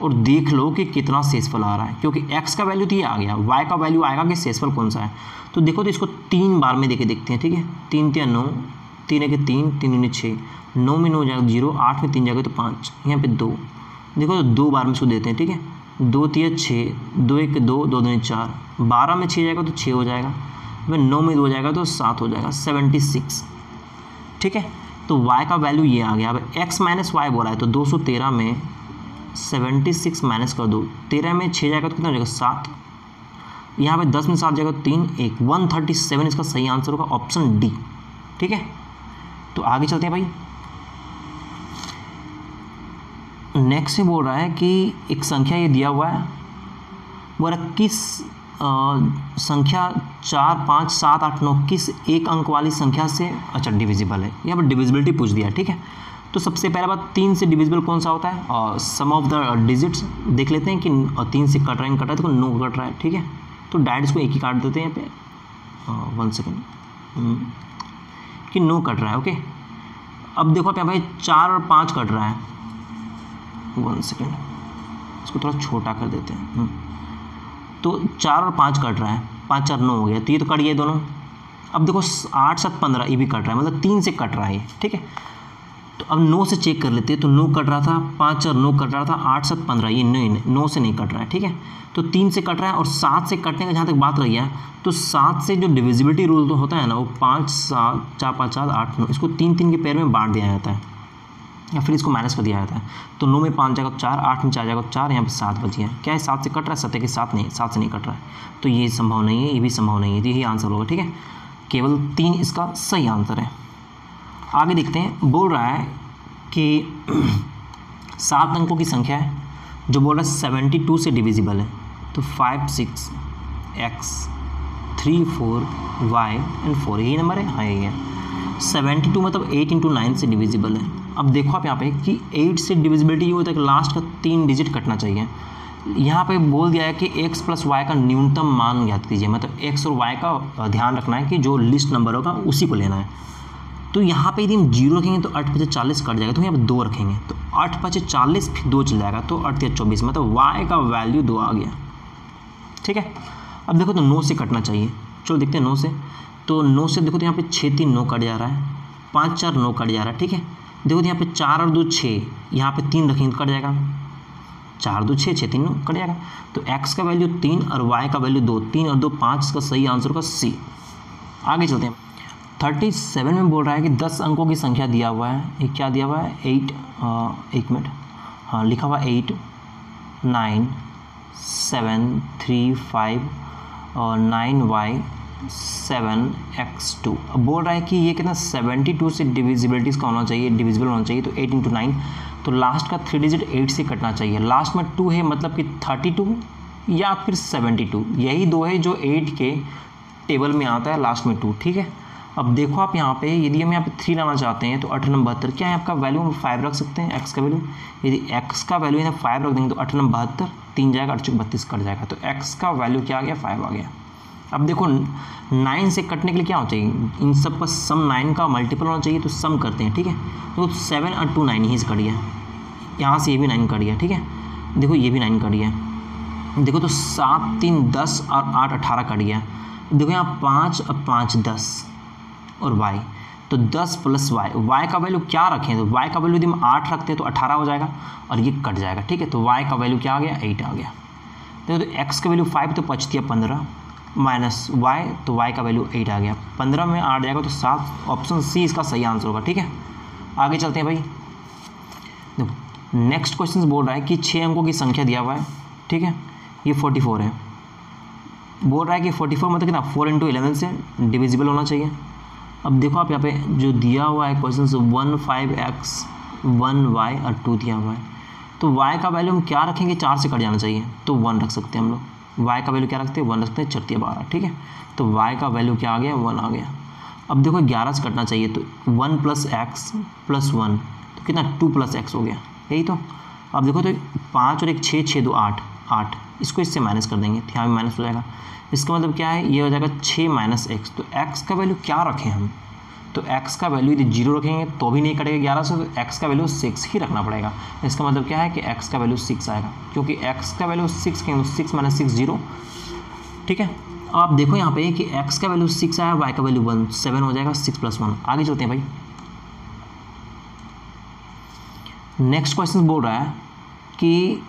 और देख लो कि कितना शेषफल आ रहा है, क्योंकि x का वैल्यू तो ये आ गया, y का वैल्यू आएगा कि शेषफल कौन सा है। तो देखो तो इसको 3 बार में देके देखते हैं। ठीक है, 3 3 9, 3 1 3, 3 6, 9 में 9 जाएगा 0, 8 में 3 जाएगा तो 5, यहाँ पे 2। देखो तो 2 बार में इसको देते हैं। ठीक है, 2 3 6, 2 1 2, 2 2 4, 12 में 6 जाएगा तो 6 हो जाएगा, 9 में 2 जाएगा तो 7 हो जाएगा, 76। ठीक है, तो y का वैल्यू ये आ गया। अब x माइनस वाई बोला है, तो 213 में 76 माइनस कर दो, 13 में 6 जाएगा तो कितना हो जाएगा 7, यहाँ पे 10 में 7 जाएगा 3 1, 137 इसका सही आंसर होगा, ऑप्शन डी। ठीक है, तो आगे चलते हैं भाई। नेक्स्ट से बोल रहा है कि एक संख्या ये दिया हुआ है, बोल रहा किस संख्या 4 5 7 8 9 किस एक अंक वाली संख्या से अच्छा डिविजिबल है। यहाँ पर डिविजिबिलिटी पूछ दिया। ठीक है, तो सबसे पहला बात 3 से डिविजिबल कौन सा होता है, और सम ऑफ द डिजिट्स देख लेते हैं कि 3 से कट रहा है, तो 9 कट रहा है। ठीक है, तो डायरेक्ट इसको एक ही काट देते हैं यहाँ पे, 1 सेकेंड, कि 9 कट रहा है। ओके, अब देखो क्या भाई 4 और 5 कट रहा है, 1 सेकेंड, इसको थोड़ा छोटा कर देते हैं। तो 4 और 5 कट रहा है, 5 4 9 हो गया, तो ये तो कट गए दोनों। अब देखो 8 7 15 ये भी कट रहा है, मतलब 3 से कट रहा है ये। ठीक है, तो अब 9 से चेक कर लेते हैं। तो 9 कट रहा था, 5 और 9 कट रहा था, 8 7 15, ये 9 से नहीं कट रहा है, ठीक है। तो 3 से कट रहा है और 7 से कटने का जहाँ तक बात रही है, तो 7 से जो डिविजिबिलिटी रूल तो होता है ना, वो 5 7 4 5 7 8 9, इसको 3 3 के पेयर में बांट दिया जाता है या फिर इसको माइनस कर दिया जाता है। तो 9 में 5 जगह 4, 8 में 4 जगह 4, यहाँ पे 7 बच गया। क्या है 7 से कट रहा है? सत्य के 7 नहीं, 7 से नहीं कट रहा है, तो ये संभव नहीं है, ये भी संभव नहीं है, तो यही आंसर होगा, ठीक है। केवल 3 इसका सही आंसर है। आगे देखते हैं, बोल रहा है कि 7 अंकों की संख्या है जो बोल रहा है 72 से डिविजिबल है। तो 5 6 x 3 4 y एंड 4, यही नंबर है, हाँ यही है। 72 मतलब 8 × 9 से डिविजिबल है। अब देखो आप यहाँ पे कि 8 से डिविजिबिलिटी ये होता है कि लास्ट का 3 डिजिट कटना चाहिए। यहाँ पे बोल दिया है कि x + y का न्यूनतम मान ज्ञात कीजिए, मतलब x और y का ध्यान रखना है कि जो लिस्ट नंबर होगा उसी को लेना है। तो यहाँ पे यदि हम 0 रखेंगे तो 8 5 40 कट जाएगा, तो यहाँ पे 2 रखेंगे तो 8 5 40 फिर 2 चल जाएगा, तो 8 3 24, मतलब y का वैल्यू 2 आ गया, ठीक है। अब देखो तो 9 से कटना चाहिए, चलो देखते हैं 9 से। तो 9 से देखो तो यहाँ पे 6 3 9 कट जा रहा है, 5 4 9 कट जा रहा है, ठीक है। देखो तो यहाँ पे 4 और 2 6, यहाँ पे 3 रखेंगे तो कट जाएगा, 4 2 6 6 3 9 कट जाएगा। तो x का वैल्यू 3 और y का वैल्यू 2, 3 और 2 5, इसका सही आंसर होगा C। आगे चलते हैं। 37 में बोल रहा है कि 10 अंकों की संख्या दिया हुआ है, ये क्या दिया हुआ है 8, एक मिनट, हाँ लिखा हुआ 8 9 7 3 5 और 9y 7 x2। अब बोल रहा है कि ये कितना 72 से डिविजिबिलिटीज़ का होना चाहिए, डिविजिबल होना चाहिए। तो 8 × 9, तो लास्ट का 3 डिजिट 8 से कटना चाहिए। लास्ट में 2 है, मतलब कि 32 या फिर 72, यही 2 है जो 8 के टेबल में आता है, लास्ट में 2, ठीक है। अब देखो आप यहाँ पे, यदि हम यहाँ पे 3 लाना चाहते हैं तो 8 9 72, क्या है आपका वैल्यू हम 5 रख सकते हैं, x का वैल्यू। यदि x का वैल्यू यहाँ 5 रख देंगे तो 8 9 72, 3 जाएगा, 8 32 कट जाएगा, तो x का वैल्यू क्या आ गया 5 आ गया। अब देखो 9 से कटने के लिए क्या होना चाहिए, इन सब का सम 9 का मल्टीपल होना चाहिए, तो सम करते हैं, ठीक है। तो 7 और 2 9 यहीं से कट गया, यहाँ से ये भी 9 कट गया, ठीक है। देखो ये भी 9 कट गया, देखो तो 7 3 10 और 8 18 कट गया। देखो यहाँ 5 और 5 10 और y, तो 10 + y का वैल्यू क्या रखें, तो y का वैल्यू यदि हम 8 रखते हैं तो 18 हो जाएगा और ये कट जाएगा, ठीक है। तो y का वैल्यू क्या आ गया 8 आ गया। देखो तो x का वैल्यू 5, तो बचती है 15 माइनस y, तो y का वैल्यू 8 आ गया। 15 में 8 जाएगा तो 7, ऑप्शन C इसका सही आंसर होगा, ठीक है। आगे चलते हैं भाई। देखो नेक्स्ट क्वेश्चन बोल रहा है कि 6 अंकों की संख्या दिया हुआ है, ठीक है। ये 44 है, बोल रहा है कि 44 मतलब कितना 4 × 11 से डिविजिबल होना चाहिए। अब देखो आप यहाँ पे जो दिया हुआ है क्वेश्चन से 1 5x 1y और 2 दिया हुआ है, तो y का वैल्यू हम क्या रखेंगे, 4 से कट जाना चाहिए, तो 1 रख सकते हैं हम लोग। y का वैल्यू क्या रखते हैं 1 रखते हैं, 4 12, ठीक है। तो y का वैल्यू क्या आ गया 1 आ गया। अब देखो 11 से कटना चाहिए, तो 1 + x + 1, तो कितना 2 + x हो गया, यही तो। अब देखो तो 5 और 1 6 6 2 8 8, इसको इससे माइनस कर देंगे, तो यहाँ भी माइनस हो जाएगा। इसका मतलब क्या है, ये हो जाएगा 6 - x, तो x का वैल्यू क्या रखें हम, तो x का वैल्यू यदि 0 रखेंगे तो भी नहीं कटेगा 11 से, तो x का वैल्यू 6 ही रखना पड़ेगा। इसका मतलब क्या है कि x का वैल्यू 6 आएगा, क्योंकि x का वैल्यू 6 के 6 - 6 0, ठीक है। अब आप देखो यहाँ पे कि x का वैल्यू 6 आया, y का वैल्यू 1, 7 हो जाएगा, 6 + 1। आगे चलते हैं भाई। नेक्स्ट क्वेश्चन बोल रहा है कि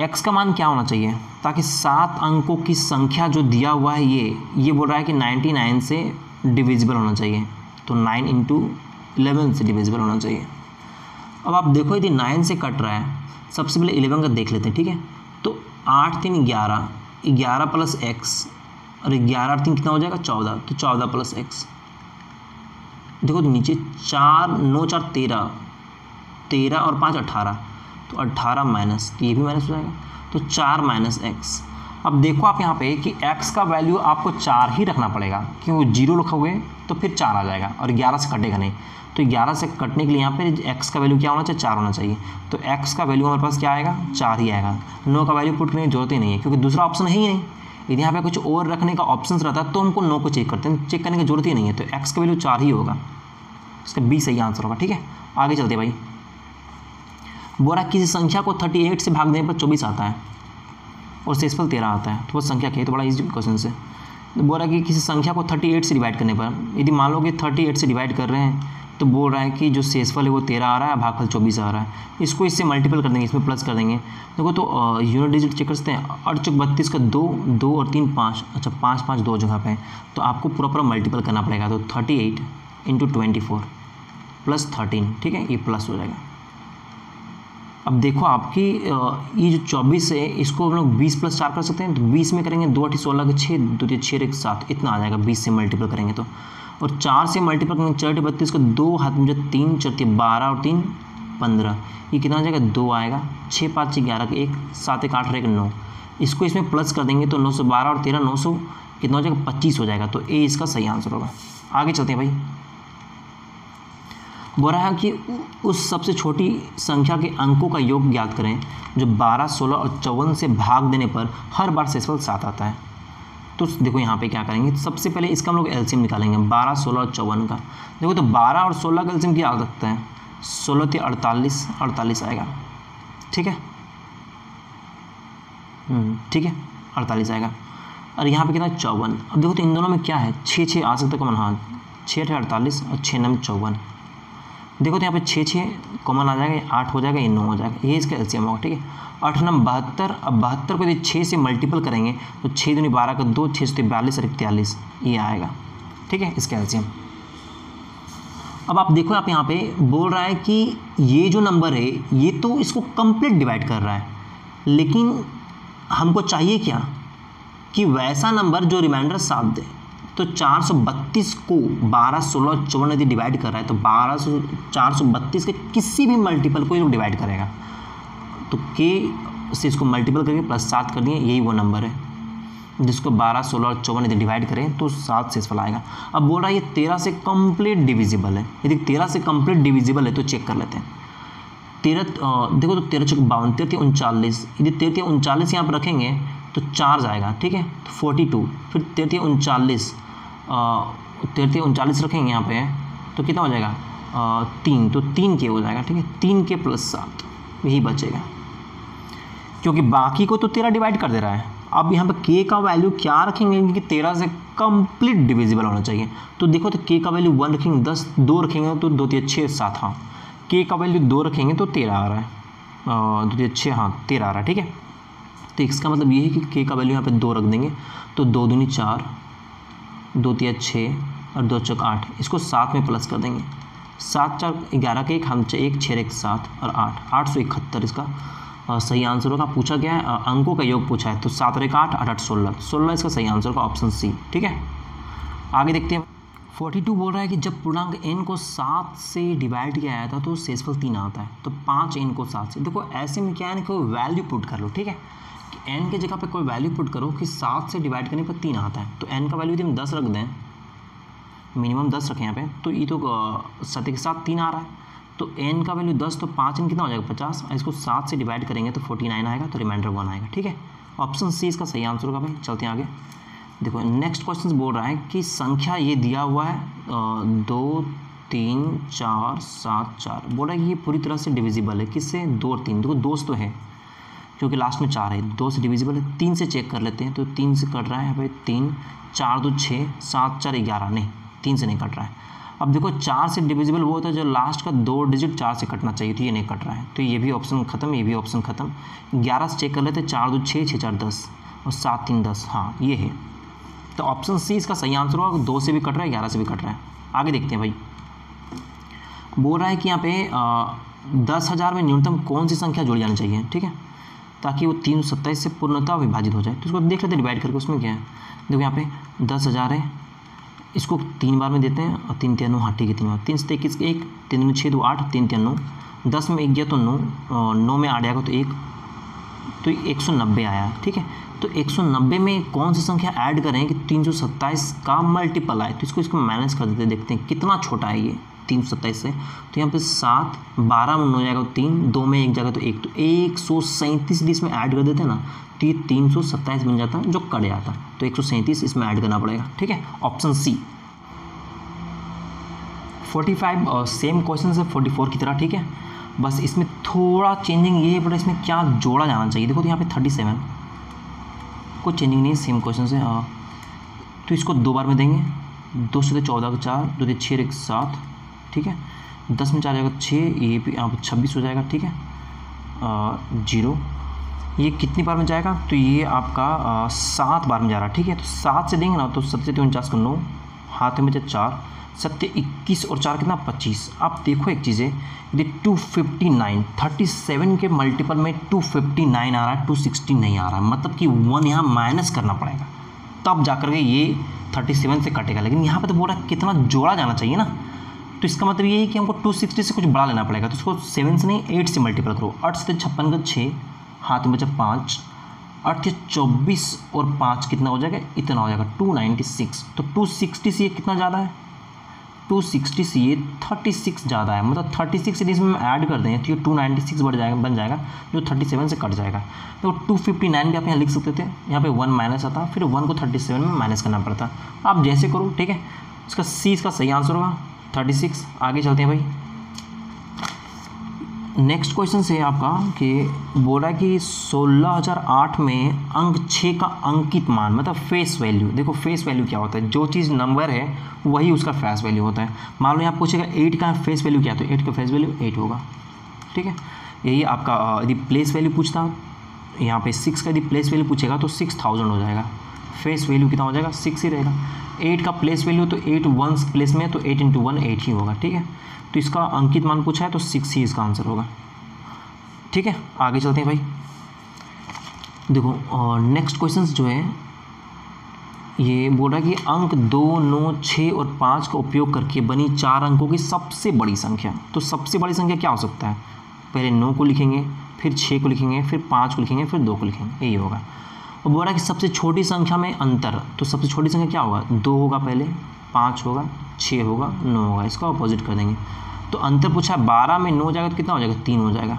x का मान क्या होना चाहिए ताकि 7 अंकों की संख्या जो दिया हुआ है ये बोल रहा है कि 99 से डिविजिबल होना चाहिए, तो 9 × 11 से डिविजिबल होना चाहिए। अब आप देखो यदि 9 से कट रहा है, सबसे पहले 11 का देख लेते हैं, ठीक है। तो 8 3 11, 11 + x और 11 और 3 कितना हो जाएगा 14, तो 14 + x। देखो तो नीचे 4 9 4 13, 13 और 5 18, तो 18 माइनस, तो ये भी माइनस हो जाएगा, तो 4 - x। अब देखो आप यहाँ पे कि x का वैल्यू आपको 4 ही रखना पड़ेगा, क्योंकि 0 रखोगे तो फिर 4 आ जाएगा और 11 से कटेगा नहीं। तो 11 से कटने के लिए यहाँ पे x का वैल्यू क्या होना चाहिए 4 होना चाहिए, तो x का वैल्यू हमारे पास क्या आएगा 4 ही आएगा। 9 का वैल्यू पुट करने की जरूरत ही नहीं है, क्योंकि दूसरा ऑप्शन है ही नहीं। यदि यहाँ पे कुछ और रखने का ऑप्शन रहता तो हमको 9 को चेक करते हैं, चेक करने की जरूरत ही नहीं है। तो x का वैल्यू 4 ही होगा, इसका B सही आंसर होगा, ठीक है। आगे चलते भाई। बोरा किसी संख्या को 38 से भाग देने पर 24 आता है और शेषफल 13 आता है, तो वो संख्या क्या है, तो बड़ा इजी क्वेश्चन से। तो बोल रहा है कि किसी संख्या को 38 से डिवाइड करने पर, यदि मान लो कि 38 से डिवाइड कर रहे हैं तो बोल रहा है कि जो शेषफल है वो 13 आ रहा है, भागफल 24 आ रहा है। इसको इससे मल्टीपल कर देंगे, इसमें प्लस कर देंगे। देखो तो यूनिट डिजिट चेक करते हैं, 8 चौक 32 का 2, 2 और 3 5, अच्छा 5 5 दो जगह पे है, तो आपको पूरा मल्टीपल करना पड़ेगा। तो 38 × 24 + 13, ठीक है, ये प्लस हो जाएगा। अब देखो आपकी ये जो 24 है इसको हम लोग 20 + 4 कर सकते हैं, तो 20 में करेंगे 2 8 16 के 6, 2 3 6 1 7, इतना आ जाएगा 20 से मल्टीपल करेंगे तो। और 4 से मल्टीपल करेंगे 4 32 का 2 हाथ में जो 3 4 12 और 3 15, ये कितना आ जाएगा 2 आएगा, 6 5 11 1 7 1 8 1 9, इसको इसमें प्लस कर देंगे तो 912 और 13 900 कितना हो जाएगा 25 हो जाएगा। तो ए इसका सही आंसर होगा। आगे चलते हैं भाई। बोल रहा है कि उस सबसे छोटी संख्या के अंकों का योग ज्ञात करें जो 12 16 और 54 से भाग देने पर हर बार शेषफल 7 आता है। तो देखो यहाँ पे क्या करेंगे, सबसे पहले इसका हम लोग एलसीएम निकालेंगे 12 16 और 54 का। देखो तो 12 और 16 का एलसीएम क्या आ सकता है, 16 × 48 48 आएगा, ठीक है, ठीक है 48 आएगा। और यहाँ पे कितना 54। अब देखो तो इन दोनों में क्या है, 6 6 आ सकता है कॉमन, हाँ 6 × 48 और 6 9 54। देखो तो यहाँ पे 6 6 कॉमन आ जाएगा, 8 हो जाएगा, ये 9 हो जाएगा, ये इसका एलसीएम होगा, ठीक है। 8 9 72। अब 72 को यदि 6 से मल्टीपल करेंगे तो 6 दूनी 12 का 2, 6 से 42 और 41, ये आएगा, ठीक है, इसका एलसीएम। अब आप देखो आप यहाँ पे बोल रहा है कि ये जो नंबर है ये तो इसको कंप्लीट डिवाइड कर रहा है, लेकिन हमको चाहिए क्या कि वैसा नंबर जो रिमाइंडर 7 दे। तो 432 को 12 16 54 यदि डिवाइड कर रहा है तो 432 के किसी भी मल्टीपल को ये डिवाइड करेगा, तो के से इसको मल्टीपल करके +7 कर दिए, यही वो नंबर है जिसको 12 16 और 54 यदि डिवाइड करें तो 7 शेषफल आएगा। अब बोल रहा है ये 13 से कंप्लीट डिविजिबल है, यदि 13 से कंप्लीट डिविजिबल है तो चेक कर लेते हैं। 13 देखो तो 13 चौक 52, 13 39, यदि 13 39 यहाँ पर रखेंगे तो 4 जाएगा, ठीक है, तो 42, फिर 13 39 13 39 रखेंगे यहाँ पे तो कितना हो जाएगा 3, तो 3 के हो जाएगा, ठीक है, 3 के +7 यही बचेगा, क्योंकि बाकी को तो 13 डिवाइड कर दे रहा है। अब यहाँ पे के का वैल्यू क्या रखेंगे, क्योंकि 13 से कंप्लीट डिविजिबल होना चाहिए। तो देखो तो के का वैल्यू 1 रखेंगे, 10 2 रखेंगे तो 2 3 6 7, हाँ के का वैल्यू 2 रखेंगे तो 13 आ रहा है, 2 3 6 हाँ 13 आ रहा है, ठीक है। तो इसका मतलब ये है कि के का वैल्यू यहाँ पे 2 रख देंगे तो 2 दूनी 4, 2 3 6 और 2 चौक 8, इसको 7 में प्लस कर देंगे, 7 4 11 के 1 हम 1 6 1 7 और 8 871 इसका सही आंसर होगा। पूछा गया है अंकों का योग पूछा है, तो 7 और 1 8 8 8 16 16 इसका सही आंसर होगा, ऑप्शन सी, ठीक है। आगे देखते हैं। 42 बोल रहा है कि जब पूर्णांक n को 7 से डिवाइड किया जाता है तो शेषफल 3 आता है, तो 5 n को 7 से। देखो ऐसे में क्या है ना, कोई वैल्यू पुट कर लो, ठीक है, कि n के जगह पे कोई वैल्यू पुट करो कि 7 से डिवाइड करने पर 3 आता है। तो n का वैल्यू यदि हम 10 रख दें, मिनिमम 10 रखें यहाँ पे, तो ये तो 7 के साथ 3 आ रहा है, तो n का वैल्यू 10, तो 5 n कितना हो जाएगा 50, इसको 7 से डिवाइड करेंगे तो 49 आएगा, तो रिमाइंडर 1 आएगा, ठीक है। ऑप्शन सी इसका सही आंसर होगा भाई। चलते हैं आगे। देखो नेक्स्ट क्वेश्चन बोल रहा है कि संख्या ये दिया हुआ है 2 3 4 7 4, बोल रहा है कि ये पूरी तरह से डिविजिबल है, किससे 2 और 3। देखो 2 तो है क्योंकि लास्ट में 4 है, 2 से डिविजिबल है। 3 से चेक कर लेते हैं, तो 3 से कट रहा है यहाँ पे 3 4 2 6 7 4 11, नहीं 3 से नहीं कट रहा है। अब देखो 4 से डिविजिबल वो होता है जो लास्ट का 2 डिजिट 4 से कटना चाहिए, तो ये नहीं कट रहा है, तो ये भी ऑप्शन खत्म, ये भी ऑप्शन खत्म। 11 से चेक कर लेते हैं, 4 2 6 6 4 10 और 7 3 10, हाँ ये है, तो ऑप्शन सी इसका सही आंसर होगा। 2 से भी कट रहा है, 11 से भी कट रहा है। आगे देखते हैं भाई। बोल रहा है कि यहाँ पे 10,000 में न्यूनतम कौन सी संख्या जुड़ जानी चाहिए, ठीक है, ताकि वो 327 से पूर्णतः विभाजित हो जाए। तो इसको देख लेते हैं डिवाइड करके, उसमें क्या है। देखो यहाँ पे 10,000 है, इसको 3 बार में देते हैं और 3 3 9, हाँ ठीक है 3 बार, 3 से 21 1 3 6 2 8 3 3 9, 10 में 1 गया तो 9, 9 में 8 आएगा तो 1, तो 190 आया, ठीक है। तो 190 में कौन सी संख्या ऐड करें कि 327 का मल्टीपल आए, तो इसको मैनेज कर देते हैं, देखते हैं कितना छोटा है ये 327 से। तो यहाँ पे 7 12 में 9 जाएगा तो 3, 2 में 1 जाएगा तो 1, तो 137 यदि इसमें ऐड कर देते हैं ना तो ये 327 बन जाता है जो कट जाता है, तो 137 इसमें ऐड करना पड़ेगा, ठीक है, ऑप्शन सी। 45 सेम क्वेश्चन है 44 की तरह, ठीक है, बस इसमें थोड़ा चेंजिंग ये है, बट इसमें क्या जोड़ा जाना चाहिए। देखो तो यहाँ पे 37 कोई चेंजिंग नहीं है, सेम क्वेश्चन है। तो इसको 2 बार में देंगे, 2 से 14 का 4, 2 से 6 एक 7, ठीक है, 10 में 4 जाएगा 6, ये भी यहाँ पर 26 हो जाएगा, ठीक है, 0। ये कितनी बार में जाएगा, तो ये आपका 7 बार में जा रहा है, ठीक है। तो 7 से देंगे ना तो 7 से 49 का 9, हाथ में 4, 7 21 और 4 कितना 25। अब देखो एक चीज़ है, यदि 259 37 के मल्टीपल में 259 आ रहा है, 260 नहीं आ रहा है, मतलब कि 1 यहाँ माइनस करना पड़ेगा, तब जाकर के ये 37 से कटेगा। लेकिन यहाँ पे तो बोल रहा है कितना जोड़ा जाना चाहिए ना, तो इसका मतलब ये है कि हमको 260 से कुछ बड़ा लेना पड़ेगा। तो इसको 7 से नहीं 8 से मल्टीपल करो। 8 से 56 का 6, हाथ में बचा 5, 8 के 24 और 5 कितना हो जाएगा, इतना हो जाएगा 296। तो 260 से ये कितना ज़्यादा है, 260 से ये 36 ज़्यादा है, मतलब 36 से इसमें ऐड कर दें तो ये 296 बन जाएगा, जो 37 से कट जाएगा। तो 259 भी आप यहाँ लिख सकते थे, यहाँ पे 1 माइनस आता, फिर 1 को 37 में माइनस करना पड़ता। आप जैसे करो, ठीक है। इसका सी इसका सही आंसर होगा 36। आगे चलते हैं भाई। नेक्स्ट क्वेश्चन से आपका कि बोल रहा है कि 16008 में अंक 6 का अंकित मान, मतलब फेस वैल्यू। देखो फेस वैल्यू क्या होता है, जो चीज़ नंबर है वही उसका फेस वैल्यू होता है। मान लो यहाँ पूछेगा 8 का फेस वैल्यू क्या है, तो 8 का फेस वैल्यू 8 होगा, ठीक है। यही आपका यदि प्लेस वैल्यू पूछता, यहाँ पे 6 का यदि प्लेस वैल्यू पूछेगा तो 6000 हो जाएगा, फेस वैल्यू कितना हो जाएगा 6 ही रहेगा। 8 का प्लेस वैल्यू तो 8 वंस प्लेस में, तो 8 × 1 8 ही होगा, ठीक है। तो इसका अंकित मान पूछा है तो 6 ही इसका आंसर होगा, ठीक है। आगे चलते हैं भाई। देखो और नेक्स्ट क्वेश्चन जो है ये बोल रहा है कि अंक 2, 9, 6 और 5 का उपयोग करके बनी 4 अंकों की सबसे बड़ी संख्या। तो सबसे बड़ी संख्या क्या हो सकता है, पहले 9 को लिखेंगे, फिर 6 को लिखेंगे, फिर 5 को लिखेंगे, फिर 2 को लिखेंगे, यही होगा। और बोल रहा है कि सबसे छोटी संख्या में अंतर, तो सबसे छोटी संख्या क्या होगा, 2 होगा पहले, 5 होगा, 6 होगा, 9 होगा, इसका अपोजिट कर देंगे। तो अंतर पूछा है 12 में 9 जाएगा तो कितना हो जाएगा, 3 हो जाएगा,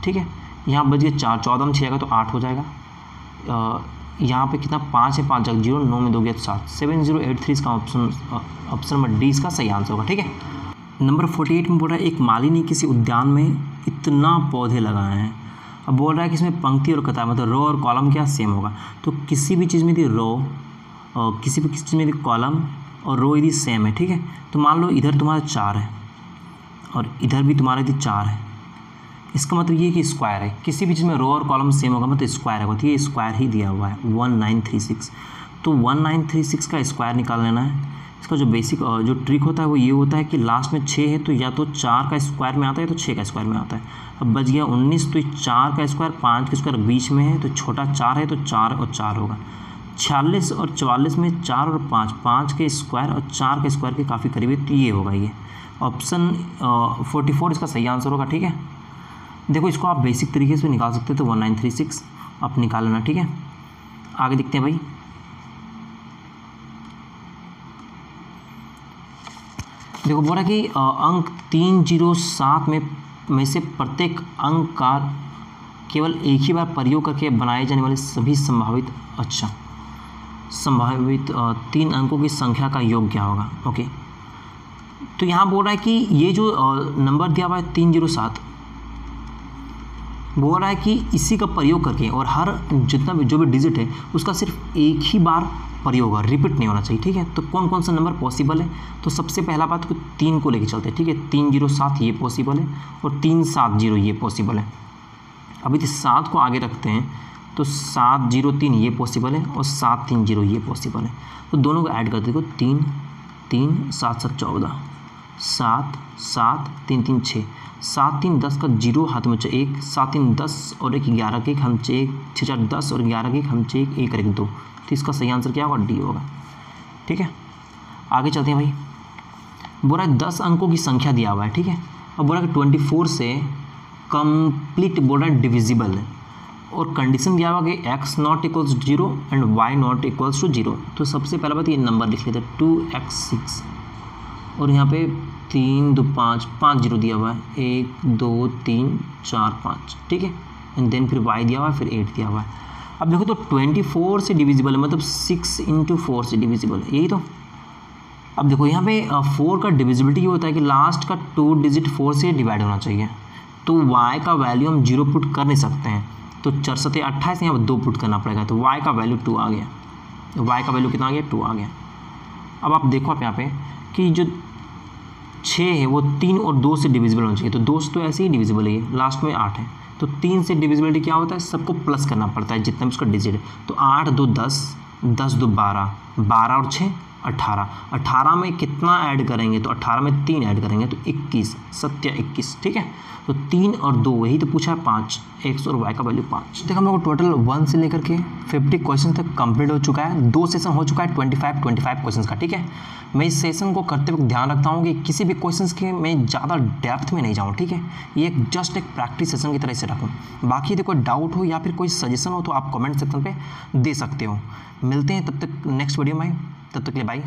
ठीक है। यहाँ बच गया 4, 14 में 6 जाएगा तो 8 हो जाएगा। यहाँ पे कितना 5 है, 5 जाएगा 0, 9 में 2 गया 7, 7083 इसका ऑप्शन नंबर डी इसका सही आंसर होगा, ठीक है। नंबर 48 में बोल रहा है एक माली ने किसी उद्यान में इतना पौधे लगाए हैं। अब बोल रहा है कि इसमें पंक्ति और कतार, मतलब रो और कॉलम क्या सेम होगा। तो किसी भी चीज़ में यदि रो और किसी चीज़ में यदि कॉलम और रो यदि सेम है, ठीक है। तो मान लो इधर तुम्हारा 4 है और इधर भी तुम्हारा यदि 4 है, इसका मतलब ये कि स्क्वायर है। किसी भी चीज़ में रो और कॉलम सेम होगा मतलब स्क्वायर होगा, तो ये स्क्वायर ही दिया हुआ है 1936। तो 1936 का स्क्वायर निकाल लेना है। इसका जो बेसिक जो ट्रिक होता है वो ये होता है कि लास्ट में 6 है तो या तो 4 का स्क्वायर में आता है या तो 6 का स्क्वायर में आता है। अब बच गया 19, तो 4 का स्क्वायर 5 का स्क्वायर बीच में है, तो छोटा 4 है तो 4 और 4 होगा। 46 और 44 में 4 और 5, 5 के स्क्वायर और 4 के स्क्वायर के काफ़ी करीब है, तो ये होगा ये ऑप्शन 44 इसका सही आंसर होगा, ठीक है। देखो इसको आप बेसिक तरीके से निकाल सकते हो, तो 1936 आप निकाल लेना, ठीक है। आगे देखते हैं भाई। देखो बोला कि अंक 307 में से प्रत्येक अंक का केवल एक ही बार प्रयोग करके बनाए जाने वाले सभी संभावित 3 अंकों की संख्या का योग क्या होगा। ओके, तो यहाँ बोल रहा है कि ये जो नंबर दिया हुआ है 307, बोल रहा है कि इसी का प्रयोग करके और हर जितना भी जो भी डिजिट है उसका सिर्फ एक ही बार प्रयोग होगा, रिपीट नहीं होना चाहिए, ठीक है। तो कौन कौन सा नंबर पॉसिबल है, तो सबसे पहला बात तो 3 को लेके चलते हैं, ठीक है। 307 ये पॉसिबल है और 370 ये पॉसिबल है। अभी तो 7 को आगे रखते हैं तो 703 ये पॉसिबल है और 730 ये पॉसिबल है। तो दोनों को ऐड कर देखो, 3 3 7 7 14, 7 7 3 3 6, 7 3 10 का 0 हाथ में 1, 7 3 10 और 1 11 के 1 हम 1, 6 4 10 और 11 के 1 हम 1, 1 1 2। तो इसका सही आंसर क्या होगा, डी होगा, ठीक है। आगे चलते हैं भाई। बोला है 10 अंकों की संख्या दिया हुआ है, ठीक है। अब बोला कि 24 से कंप्लीट बोल रहा है डिविजिबल है और कंडीशन दिया हुआ कि x not equals 0 and y not equals to 0। तो सबसे पहला बात ये नंबर लिख लेते हैं 2x6 और यहाँ पे 3 2 5 5 0 दिया हुआ है, 1 2 3 4 5, ठीक है। एंड देन फिर y दिया हुआ है, फिर 8 दिया हुआ है। अब देखो तो 24 से डिविजिबल है, मतलब 6 × 4 से डिविजिबल है, यही तो। अब देखो यहाँ पे 4 का डिविजिबिलिटी ये होता है कि लास्ट का 2 डिजिट 4 से डिवाइड होना चाहिए। तो y का वैल्यू हम 0 पुट कर नहीं सकते हैं, तो 4 7 28 यहाँ पर 2 पुट करना पड़ेगा, तो y का वैल्यू 2 आ गया, वाई का वैल्यू कितना आ गया 2 आ गया। अब आप देखो आप यहाँ पे कि जो 6 है वो 3 और 2 से डिविजिबल होना चाहिए, तो 2 से तो ऐसे ही डिविजिबल है, लास्ट में 8 है, तो 3 से डिविजिबिलिटी क्या होता है, सबको प्लस करना पड़ता है जितना भी उसका डिजिट है। तो 8 2 10, 10 2 12, 12 और 6 18, 18 में कितना ऐड करेंगे, तो 18 में 3 ऐड करेंगे तो 21, 21, ठीक है। तो 3 और 2 यही तो पूछा है 5, x और y का वैल्यू 5। देखो हम लोग टोटल 1 से लेकर के 50 क्वेश्चन तक कंप्लीट हो चुका है, 2 सेशन हो चुका है 25 क्वेश्चन का, ठीक है। मैं इस सेशन को करते वक्त ध्यान रखता हूँ कि किसी भी क्वेश्चंस के मैं ज़्यादा डेप्थ में नहीं जाऊँ, ठीक है। ये जस्ट एक प्रैक्टिस सेशन की तरह से रखूँ। बाकी यदि कोई डाउट हो या फिर कोई सजेशन हो तो आप कमेंट सेक्शन पे दे सकते हो। मिलते हैं तब तक नेक्स्ट वीडियो में, तब तक के लिए बाय।